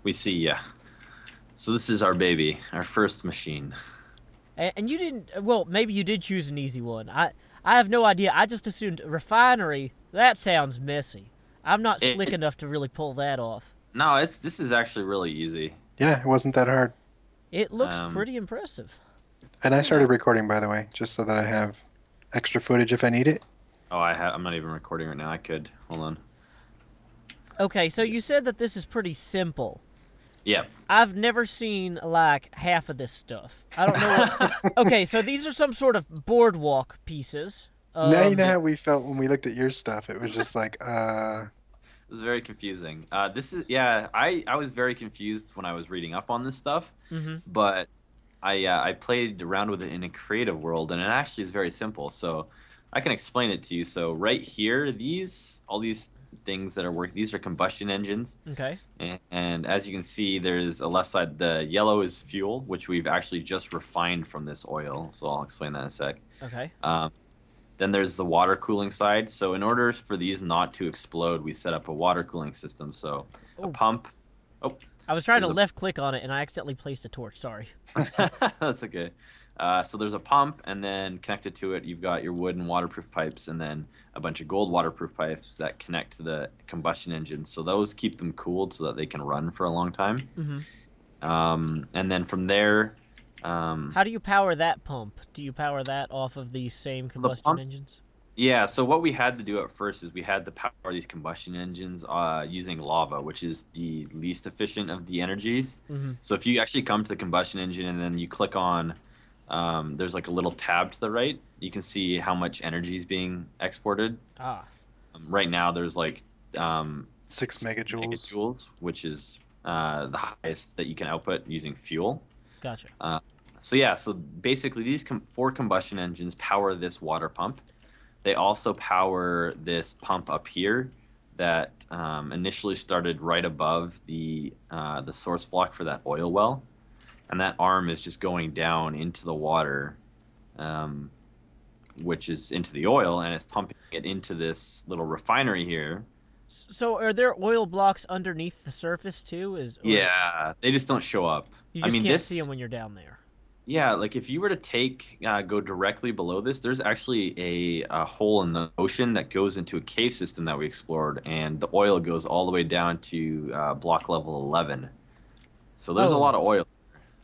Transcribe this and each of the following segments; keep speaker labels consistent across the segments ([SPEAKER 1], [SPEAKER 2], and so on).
[SPEAKER 1] We see, yeah. So this is our baby, our first machine.
[SPEAKER 2] And you didn't. Well, maybe you did choose an easy one. I have no idea. I just assumed refinery. That sounds messy. I'm not slick
[SPEAKER 1] It
[SPEAKER 2] enough to really pull that off.
[SPEAKER 1] no, it's this is actually really easy.
[SPEAKER 3] Yeah, it wasn't that hard.
[SPEAKER 2] It looks
[SPEAKER 1] Um,
[SPEAKER 2] pretty impressive.
[SPEAKER 3] And I
[SPEAKER 1] yeah.
[SPEAKER 3] started recording, by the way, just so that I have extra footage if I need it.
[SPEAKER 1] Oh, I'm not even recording right now. I could. Hold on.
[SPEAKER 2] Okay, so you said that this is pretty simple.
[SPEAKER 1] Yeah.
[SPEAKER 2] I've never seen like half of this stuff. I don't know. Okay, so these are some sort of boardwalk pieces.
[SPEAKER 3] Now you know
[SPEAKER 2] Um,
[SPEAKER 3] how we felt when we looked at your stuff. It was just like,
[SPEAKER 1] It was very confusing. This is yeah. I was very confused when I was reading up on this stuff,
[SPEAKER 2] mhm.
[SPEAKER 1] but I played around with it in a creative world, and it actually is very simple. So I can explain it to you. So right here, all these things that are working, these are combustion engines,
[SPEAKER 2] Okay.
[SPEAKER 1] and as you can see, there's a left side. The yellow is fuel, which we've actually just refined from this oil. So I'll explain that in a sec.
[SPEAKER 2] Okay.
[SPEAKER 1] Um, then there's the water cooling side. So in order for these not to explode, we set up a water cooling system. So a
[SPEAKER 2] Oh,
[SPEAKER 1] pump. Oh,
[SPEAKER 2] I was trying to
[SPEAKER 1] there's a
[SPEAKER 2] left click on it and I accidentally placed a torch. Sorry.
[SPEAKER 1] that's okay. So there's a pump, and then connected to it, you've got your wood and waterproof pipes, and then a bunch of gold waterproof pipes that connect to the combustion engines. So those keep them cooled so that they can run for a long time.
[SPEAKER 2] Mhm.
[SPEAKER 1] And then from there,
[SPEAKER 2] How do you power that pump? Do you power that off of these same
[SPEAKER 1] so the
[SPEAKER 2] combustion
[SPEAKER 1] pump.
[SPEAKER 2] engines?
[SPEAKER 1] Yeah, so what we had to do at first is we had to power these combustion engines using lava, which is the least efficient of the energies.
[SPEAKER 2] Mhm.
[SPEAKER 1] So if you actually come to the combustion engine and then you click on, there's like a little tab to the right, you can see how much energy is being exported.
[SPEAKER 2] Ah,
[SPEAKER 1] Right now, there's like
[SPEAKER 3] 6
[SPEAKER 1] 6
[SPEAKER 3] megajoules.
[SPEAKER 1] megajoules, which is the highest that you can output using fuel.
[SPEAKER 2] gotcha.
[SPEAKER 1] Uh, so yeah, so basically these four combustion engines power this water pump. They also power this pump up here that initially started right above the source block for that oil well, and that arm is just going down into the water, um, which is into the oil, and it's pumping it into this little refinery here.
[SPEAKER 2] So are there oil blocks underneath the surface too?
[SPEAKER 1] Yeah, they just don't show up.
[SPEAKER 2] You
[SPEAKER 1] I
[SPEAKER 2] just
[SPEAKER 1] mean,
[SPEAKER 2] can't see
[SPEAKER 1] this
[SPEAKER 2] them when you're down there?
[SPEAKER 1] Yeah, like if you were to go directly below this, there's actually a hole in the ocean that goes into a cave system that we explored, and the oil goes all the way down to block level 11. So there's a
[SPEAKER 2] Oh,
[SPEAKER 1] lot of oil.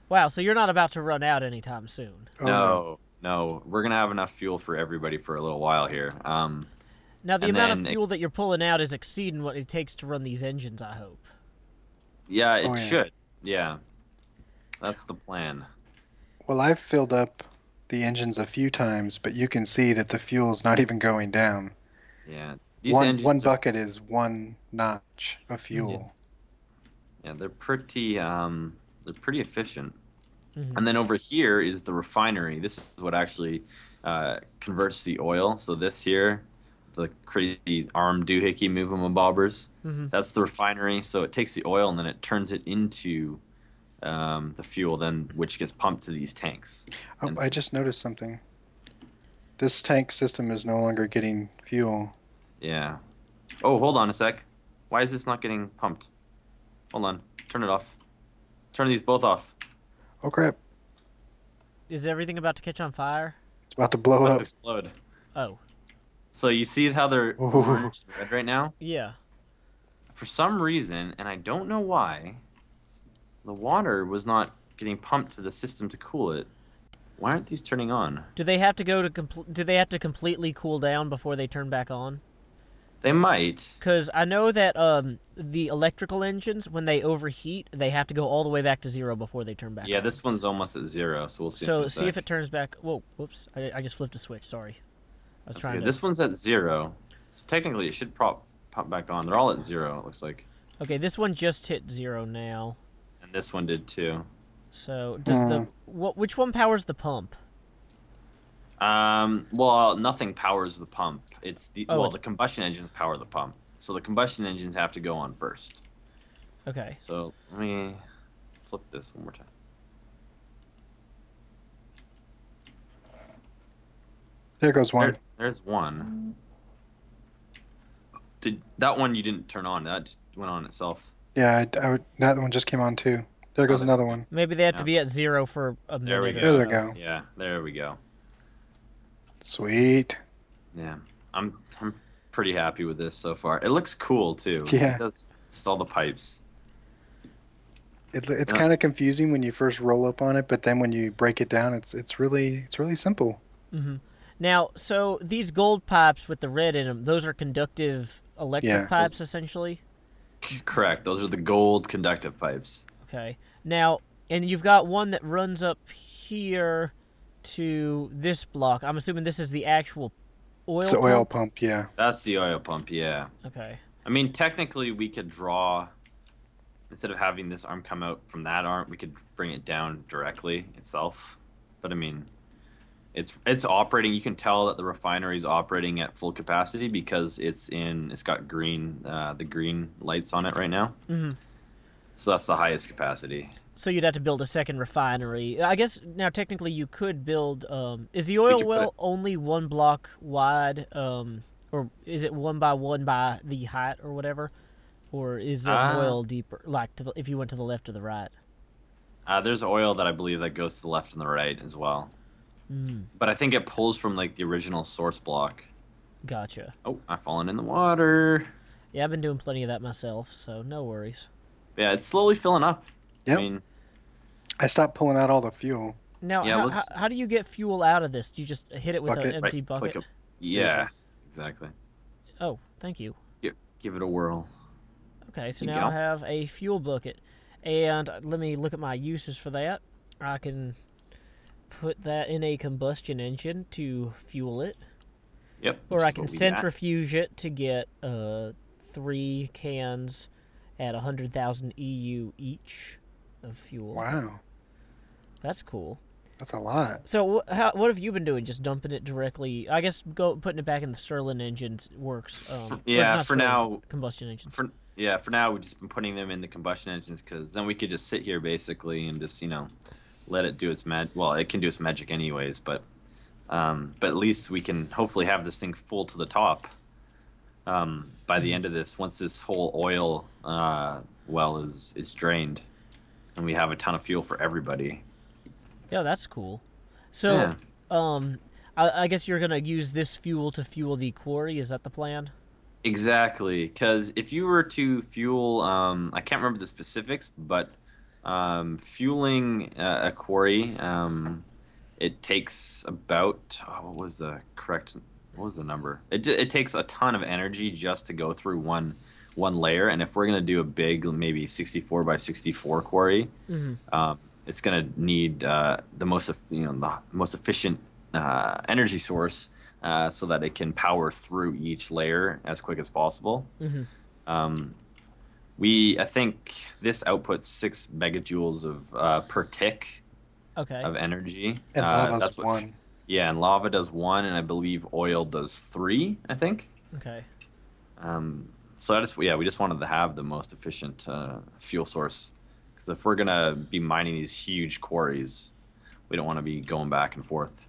[SPEAKER 2] wow. So you're not about to run out anytime soon.
[SPEAKER 3] Oh no.
[SPEAKER 1] No, we're gonna have enough fuel for everybody for a little while here.
[SPEAKER 2] Now the
[SPEAKER 1] And
[SPEAKER 2] amount of
[SPEAKER 1] then,
[SPEAKER 2] fuel that you're pulling out is exceeding what it takes to run these engines. I hope.
[SPEAKER 1] yeah,
[SPEAKER 3] Oh
[SPEAKER 1] it
[SPEAKER 3] yeah.
[SPEAKER 1] should. Yeah, that's the plan.
[SPEAKER 3] Well, I've filled up the engines a few times, but you can see that the fuel's not even going down.
[SPEAKER 1] Yeah, these
[SPEAKER 3] One
[SPEAKER 1] engines are,
[SPEAKER 3] bucket is one notch of
[SPEAKER 2] Yeah.
[SPEAKER 3] fuel.
[SPEAKER 1] yeah, they're pretty efficient.
[SPEAKER 2] Hmm.
[SPEAKER 1] And then over here is the refinery. This is what actually converts the oil. So this here, the crazy arm doohickey moving bobbers,
[SPEAKER 2] Hmm.
[SPEAKER 1] that's the refinery. So it takes the oil and then it turns it into the fuel, then which gets pumped to these tanks.
[SPEAKER 3] Oh,
[SPEAKER 1] And
[SPEAKER 3] I just noticed something. This tank system is no longer getting fuel.
[SPEAKER 1] yeah. Oh, hold on a sec. Why is this not getting pumped? Hold on. Turn it off. Turn these both off.
[SPEAKER 3] Oh crap.
[SPEAKER 2] Is everything about to catch on fire?
[SPEAKER 3] It's about to blow
[SPEAKER 1] About to
[SPEAKER 3] up.
[SPEAKER 1] explode.
[SPEAKER 2] Oh,
[SPEAKER 1] So you see how they're
[SPEAKER 3] Ooh.
[SPEAKER 1] orange and red right now?
[SPEAKER 2] yeah.
[SPEAKER 1] For some reason, and I don't know why, the water was not getting pumped to the system to cool it. Why aren't these turning on?
[SPEAKER 2] Do they have to do they have to completely cool down before they turn back on?
[SPEAKER 1] They might.
[SPEAKER 2] Because I know that the electrical engines, when they overheat, they have to go all the way back to zero before they turn back
[SPEAKER 1] Yeah,
[SPEAKER 2] on.
[SPEAKER 1] this one's almost at zero, so we'll see in
[SPEAKER 2] So
[SPEAKER 1] a
[SPEAKER 2] see if
[SPEAKER 1] sec.
[SPEAKER 2] it turns back. Whoa, whoops! I just flipped a switch. Sorry, I was
[SPEAKER 1] That's
[SPEAKER 2] trying
[SPEAKER 1] good.
[SPEAKER 2] to.
[SPEAKER 1] This one's at zero. So technically it should pop back on. They're all at zero, it looks like.
[SPEAKER 2] Okay, this one just hit zero now.
[SPEAKER 1] And this one did too.
[SPEAKER 2] So does the which one powers the pump?
[SPEAKER 1] Well, nothing powers the pump. It's
[SPEAKER 2] Oh,
[SPEAKER 1] the combustion engines power the pump. So the combustion engines have to go on first.
[SPEAKER 2] okay.
[SPEAKER 1] So let me flip this one more time.
[SPEAKER 3] There goes one.
[SPEAKER 1] There's one. Did that one you didn't turn on? That just went on itself.
[SPEAKER 3] Yeah, that one just came on too. There
[SPEAKER 1] Oh,
[SPEAKER 3] goes another one.
[SPEAKER 2] Maybe they have to
[SPEAKER 1] yeah.
[SPEAKER 2] be at 0 for a
[SPEAKER 1] There we
[SPEAKER 2] minute
[SPEAKER 1] go.
[SPEAKER 2] or
[SPEAKER 3] There we
[SPEAKER 2] so.
[SPEAKER 3] go.
[SPEAKER 1] Yeah, there we go.
[SPEAKER 3] Sweet.
[SPEAKER 1] Yeah, I'm pretty happy with this so far. It looks cool too. It
[SPEAKER 3] Yeah.
[SPEAKER 1] does. Just all the pipes.
[SPEAKER 3] It's
[SPEAKER 1] Uh,
[SPEAKER 3] kind of confusing when you first roll up on it, but then when you break it down, it's really simple.
[SPEAKER 2] Now, so these gold pipes with the red in them, those are conductive electric
[SPEAKER 3] Yeah.
[SPEAKER 2] pipes, essentially?
[SPEAKER 1] Correct. Those are the gold conductive pipes.
[SPEAKER 2] Okay. Now, and you've got one that runs up here to this block. I'm assuming this is the actual
[SPEAKER 3] It's
[SPEAKER 2] oil
[SPEAKER 3] the oil
[SPEAKER 2] pump?
[SPEAKER 3] pump. Yeah.
[SPEAKER 1] That's the oil pump. Yeah.
[SPEAKER 2] Okay.
[SPEAKER 1] I mean, technically, we could draw instead of having this arm come out from that arm, we could bring it down directly itself. But I mean, it's operating. You can tell that the refinery is operating at full capacity because it's got green the green lights on it right now.
[SPEAKER 2] Mm-hmm.
[SPEAKER 1] So that's the highest capacity.
[SPEAKER 2] So you'd have to build a second refinery. I guess now technically you could build. Is the
[SPEAKER 1] We
[SPEAKER 2] oil
[SPEAKER 1] could put
[SPEAKER 2] well
[SPEAKER 1] it,
[SPEAKER 2] only one block wide, or is it one by the height or whatever, or is there
[SPEAKER 1] uh,
[SPEAKER 2] oil deeper, like if you went to the left or the right?
[SPEAKER 1] there's oil that I believe that goes to the left and the right as well.
[SPEAKER 2] Mm,
[SPEAKER 1] But I think it pulls from like the original source block.
[SPEAKER 2] gotcha.
[SPEAKER 1] Oh, I've fallen in the water.
[SPEAKER 2] Yeah, I've been doing plenty of that myself, so no worries.
[SPEAKER 1] Yeah, it's slowly filling up. I
[SPEAKER 3] Yep.
[SPEAKER 1] mean,
[SPEAKER 3] I stopped pulling out all the fuel.
[SPEAKER 2] Now,
[SPEAKER 1] yeah,
[SPEAKER 2] how,
[SPEAKER 1] let's
[SPEAKER 2] how do you get fuel out of this? Do you just hit it with an
[SPEAKER 3] Bucket.
[SPEAKER 2] empty
[SPEAKER 1] right click
[SPEAKER 2] bucket?
[SPEAKER 1] yeah, exactly.
[SPEAKER 2] Oh, thank you.
[SPEAKER 1] Give it a whirl.
[SPEAKER 2] Okay, so
[SPEAKER 1] There you
[SPEAKER 2] now I
[SPEAKER 1] go.
[SPEAKER 2] have a fuel bucket. And let me look at my uses for that. I can put that in a combustion engine to fuel it.
[SPEAKER 1] Yep.
[SPEAKER 2] Or
[SPEAKER 1] which
[SPEAKER 2] I
[SPEAKER 1] is
[SPEAKER 2] can
[SPEAKER 1] what we got.
[SPEAKER 2] centrifuge it to get 3 cans at 100,000 EU each of fuel.
[SPEAKER 3] Wow,
[SPEAKER 2] That's cool.
[SPEAKER 3] that's a lot.
[SPEAKER 2] So what have you been doing? Just dumping it directly? I guess putting it back in the Stirling engines works.
[SPEAKER 1] Yeah,
[SPEAKER 2] not
[SPEAKER 1] for
[SPEAKER 2] Stirling,
[SPEAKER 1] now.
[SPEAKER 2] combustion engines.
[SPEAKER 1] For now, we've just been putting them in the combustion engines because then we could just sit here basically and just let it do its Well, it can do its magic anyways, but at least we can hopefully have this thing full to the top by the end of this. Once this whole oil well is drained, and we have a ton of fuel for everybody.
[SPEAKER 2] Yeah, that's cool. So,
[SPEAKER 1] Yeah.
[SPEAKER 2] I guess you're gonna use this fuel to fuel the quarry. Is that the plan?
[SPEAKER 1] Exactly, because if you were to fuel, I can't remember the specifics, but fueling a quarry, it takes about what was the number? It takes a ton of energy just to go through one layer, and if we're gonna do a big, maybe 64 by 64 quarry, it's gonna need the most efficient energy source. So that it can power through each layer as quick as possible. Um, I think this outputs 6 megajoules of per tick
[SPEAKER 2] Okay.
[SPEAKER 1] of energy.
[SPEAKER 3] And lava's
[SPEAKER 1] That's what,
[SPEAKER 3] one.
[SPEAKER 1] yeah, and lava does 1, and I believe oil does 3. I think.
[SPEAKER 2] Okay.
[SPEAKER 1] So we just wanted to have the most efficient fuel source because if we're gonna be mining these huge quarries, we don't want to be going back and forth.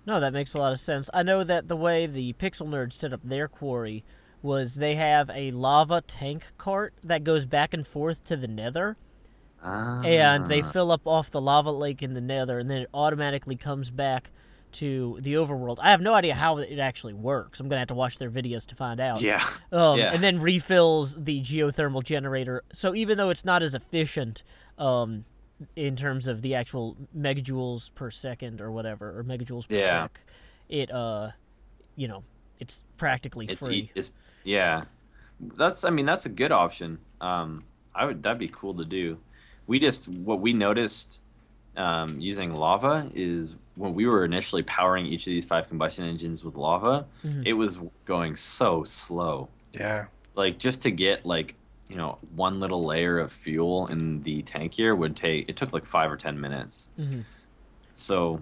[SPEAKER 2] No, that makes a lot of sense. I know that the way the Pixel Nerds set up their quarry was they have a lava tank cart that goes back and forth to the nether, and they
[SPEAKER 1] Ah,
[SPEAKER 2] fill up off the lava lake in the nether, and then it automatically comes back to the overworld. I have no idea how it actually works. I'm going to have to watch their videos to find out.
[SPEAKER 1] yeah, yeah.
[SPEAKER 2] And then refills the geothermal generator. So even though it's not as efficient in terms of the actual megajoules per second or whatever, or megajoules per
[SPEAKER 1] Yeah.
[SPEAKER 2] tick, it it's practically free.
[SPEAKER 1] It's yeah. That's a good option. That'd be cool to do. What we noticed using lava is when we were initially powering each of these 5 combustion engines with lava, it was going so slow.
[SPEAKER 3] Yeah.
[SPEAKER 1] Like just to get one little layer of fuel in the tank here it took like 5 or 10 minutes. So,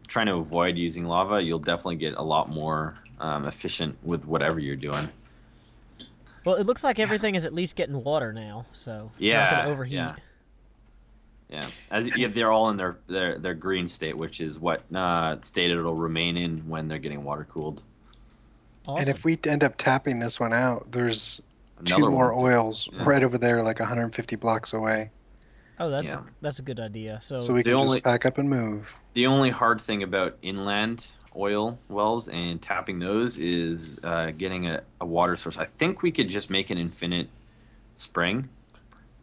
[SPEAKER 1] trying to avoid using lava, you'll definitely get a lot more efficient with whatever you're doing.
[SPEAKER 2] Well, it looks like everything is at least getting water now, so it's not going to overheat.
[SPEAKER 1] Yeah. They're all in their green state, which is what state it'll remain in when they're getting water cooled.
[SPEAKER 2] Awesome.
[SPEAKER 3] And if we end up tapping this one out, there's Two
[SPEAKER 1] Another
[SPEAKER 3] more
[SPEAKER 1] one.
[SPEAKER 3] oils
[SPEAKER 1] Yeah.
[SPEAKER 3] right over there, like 150 blocks away.
[SPEAKER 2] Oh,
[SPEAKER 1] Yeah.
[SPEAKER 2] that's a good idea.
[SPEAKER 3] So
[SPEAKER 2] So
[SPEAKER 3] we
[SPEAKER 1] The
[SPEAKER 3] can just
[SPEAKER 1] only
[SPEAKER 3] pack up and move.
[SPEAKER 1] the only hard thing about inland oil wells and tapping those is getting a water source. I think we could just make an infinite spring,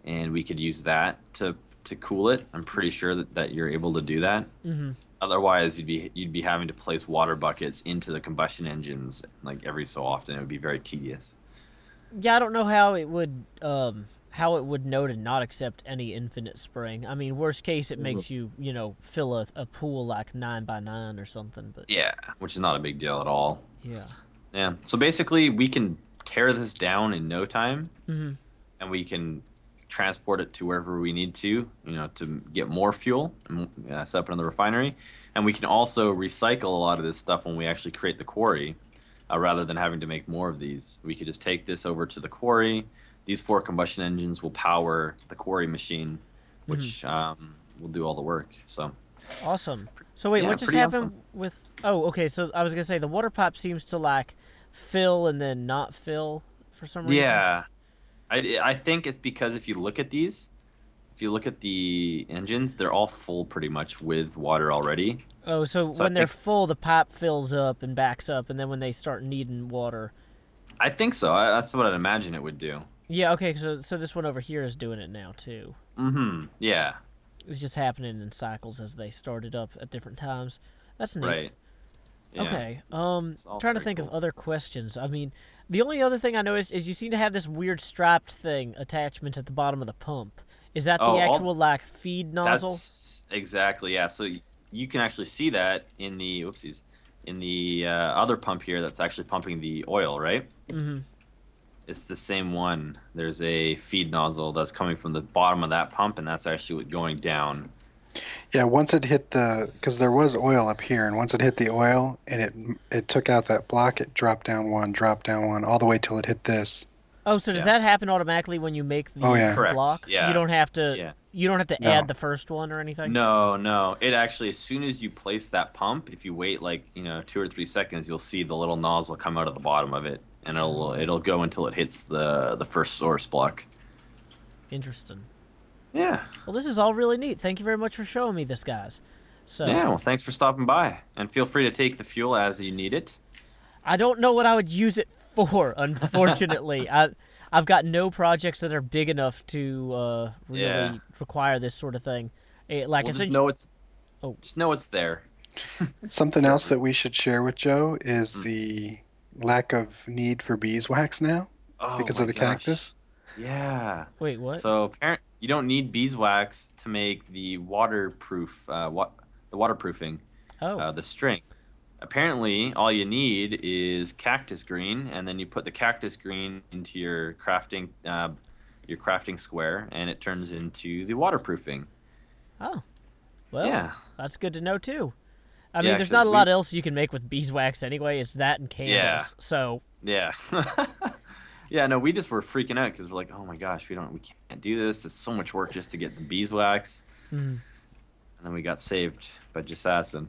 [SPEAKER 1] and we could use that to cool it. I'm pretty sure that you're able to do that.
[SPEAKER 2] hmm
[SPEAKER 1] Otherwise, you'd be having to place water buckets into the combustion engines like every so often. It would be very tedious.
[SPEAKER 2] yeah, I don't know how it would know to not accept any infinite spring. I mean, worst case, it makes you fill a pool like 9 by 9 or something. But
[SPEAKER 1] Yeah, which is not a big deal at all.
[SPEAKER 2] yeah.
[SPEAKER 1] Yeah. So basically, we can tear this down in no time,
[SPEAKER 2] hmm
[SPEAKER 1] and we can transport it to wherever we need to get more fuel and set up another refinery. And we can also recycle a lot of this stuff when we actually create the quarry, rather than having to make more of these. We could just take this over to the quarry. These 4 combustion engines will power the quarry machine, which will do all the work. So
[SPEAKER 2] Awesome. So wait,
[SPEAKER 1] yeah,
[SPEAKER 2] what just
[SPEAKER 1] pretty
[SPEAKER 2] happened
[SPEAKER 1] awesome.
[SPEAKER 2] with? Oh, okay. So I was gonna say the water pipe seems to like fill and then not fill for some reason.
[SPEAKER 1] Yeah, I think it's because if you look at the engines, they're all full pretty much with water already.
[SPEAKER 2] Oh, so
[SPEAKER 1] So I
[SPEAKER 2] when they're
[SPEAKER 1] think
[SPEAKER 2] full, the pipe fills up and backs up, and then when they start needing water,
[SPEAKER 1] I think so. That's what I'd imagine it would do.
[SPEAKER 2] yeah, okay. So this one over here is doing it now too.
[SPEAKER 1] Mm-hmm. Yeah.
[SPEAKER 2] It's just happening in cycles as they started up at different times. That's neat.
[SPEAKER 1] Right. Yeah.
[SPEAKER 2] Okay.
[SPEAKER 1] It's all
[SPEAKER 2] Trying to
[SPEAKER 1] pretty
[SPEAKER 2] think of
[SPEAKER 1] cool.
[SPEAKER 2] other questions. I mean, the only other thing I noticed is you seem to have this weird striped thing attachment at the bottom of the pump. Is that
[SPEAKER 1] Oh,
[SPEAKER 2] the
[SPEAKER 1] all
[SPEAKER 2] actual like feed nozzle?
[SPEAKER 1] that's exactly, yeah. So you can actually see that in the oopsies in the other pump here that's actually pumping the oil, right?
[SPEAKER 2] Mm-hmm.
[SPEAKER 1] It's the same one. There's a feed nozzle that's coming from the bottom of that pump, and that's actually what going down.
[SPEAKER 3] Yeah, once it hit because there was oil up here, and once it hit the oil and it took out that block, it dropped down one, all the way till it hit this.
[SPEAKER 2] Oh, so does
[SPEAKER 1] Yeah.
[SPEAKER 2] that happen automatically when you make
[SPEAKER 3] Oh,
[SPEAKER 2] the
[SPEAKER 3] yeah.
[SPEAKER 1] Correct.
[SPEAKER 2] block?
[SPEAKER 1] Yeah.
[SPEAKER 2] You don't have to.
[SPEAKER 1] Yeah.
[SPEAKER 2] You don't have to
[SPEAKER 3] No.
[SPEAKER 2] add the first one or anything.
[SPEAKER 1] No, no. It actually, as soon as you place that pump, if you wait like 2 or 3 seconds, you'll see the little nozzle come out of the bottom of it, and it'll go until it hits the first source block.
[SPEAKER 2] Interesting.
[SPEAKER 1] Yeah.
[SPEAKER 2] Well, this is all really neat. Thank you very much for showing me this, guys. So
[SPEAKER 1] Yeah. Well, thanks for stopping by, and feel free to take the fuel as you need it.
[SPEAKER 2] I don't know what I would use it for. Unfortunately, I've got no projects that are big enough to really
[SPEAKER 1] Yeah.
[SPEAKER 2] require this sort of thing. Like
[SPEAKER 1] Well, just
[SPEAKER 2] essentially,
[SPEAKER 1] know it's
[SPEAKER 2] Oh.
[SPEAKER 1] just know it's there.
[SPEAKER 3] Something else that we should share with Joe
[SPEAKER 1] Mm.
[SPEAKER 3] is the lack of need for beeswax now
[SPEAKER 1] Oh
[SPEAKER 3] because
[SPEAKER 1] my
[SPEAKER 3] of the
[SPEAKER 1] gosh.
[SPEAKER 3] cactus.
[SPEAKER 1] Yeah.
[SPEAKER 2] wait, what?
[SPEAKER 1] So you don't need beeswax to make the waterproofing,
[SPEAKER 2] Oh,
[SPEAKER 1] the string. Apparently, all you need is cactus green, and then you put the cactus green into your crafting square, and it turns into the waterproofing.
[SPEAKER 2] oh, well,
[SPEAKER 1] Yeah.
[SPEAKER 2] that's good to know too. I
[SPEAKER 1] Yeah,
[SPEAKER 2] mean, there's
[SPEAKER 1] 'cause
[SPEAKER 2] not a lot else you can make with beeswax anyway. It's that and candles.
[SPEAKER 1] Yeah.
[SPEAKER 2] So
[SPEAKER 1] Yeah. Yeah, no, we just were freaking out because we're like, oh my gosh, we can't do this. It's so much work just to get the beeswax.
[SPEAKER 2] mm,
[SPEAKER 1] And then we got saved by Jusassin.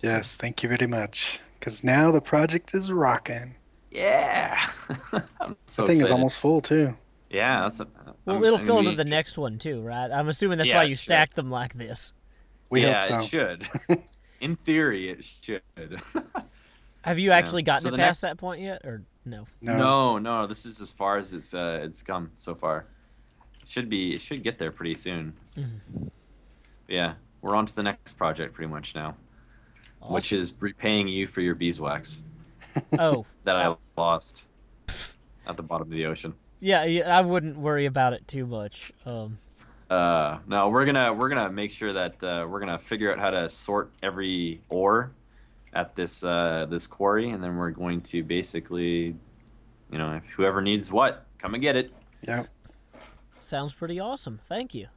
[SPEAKER 3] Yes, thank you very much. Because now the project is rocking.
[SPEAKER 1] Yeah. I'm so
[SPEAKER 3] The thing is
[SPEAKER 1] excited.
[SPEAKER 3] almost full too.
[SPEAKER 1] Yeah,
[SPEAKER 2] well, it'll
[SPEAKER 1] I'm
[SPEAKER 2] fill
[SPEAKER 1] gonna
[SPEAKER 2] into the
[SPEAKER 1] be
[SPEAKER 2] next one too, right? I'm assuming that's
[SPEAKER 1] Yeah,
[SPEAKER 2] why
[SPEAKER 1] it
[SPEAKER 2] you
[SPEAKER 1] should.
[SPEAKER 2] stacked them like this.
[SPEAKER 3] We
[SPEAKER 1] yeah,
[SPEAKER 3] hope so.
[SPEAKER 1] it should. In theory, it should.
[SPEAKER 2] Have you actually gotten
[SPEAKER 1] So
[SPEAKER 2] it
[SPEAKER 1] the
[SPEAKER 2] past
[SPEAKER 1] next-
[SPEAKER 2] that point yet, or no?
[SPEAKER 3] No.
[SPEAKER 1] No. This is as far as it's come so far. It should get there pretty soon. Yeah, we're on to the next project pretty much now, which is repaying you for your beeswax
[SPEAKER 2] Oh,
[SPEAKER 1] that I lost at the bottom of the ocean.
[SPEAKER 2] yeah, I wouldn't worry about it too much.
[SPEAKER 1] No, we're gonna make sure that we're gonna figure out how to sort every ore at this quarry, and then we're going to basically, if whoever needs what, come and get it.
[SPEAKER 3] Yep.
[SPEAKER 2] Sounds pretty awesome. Thank you.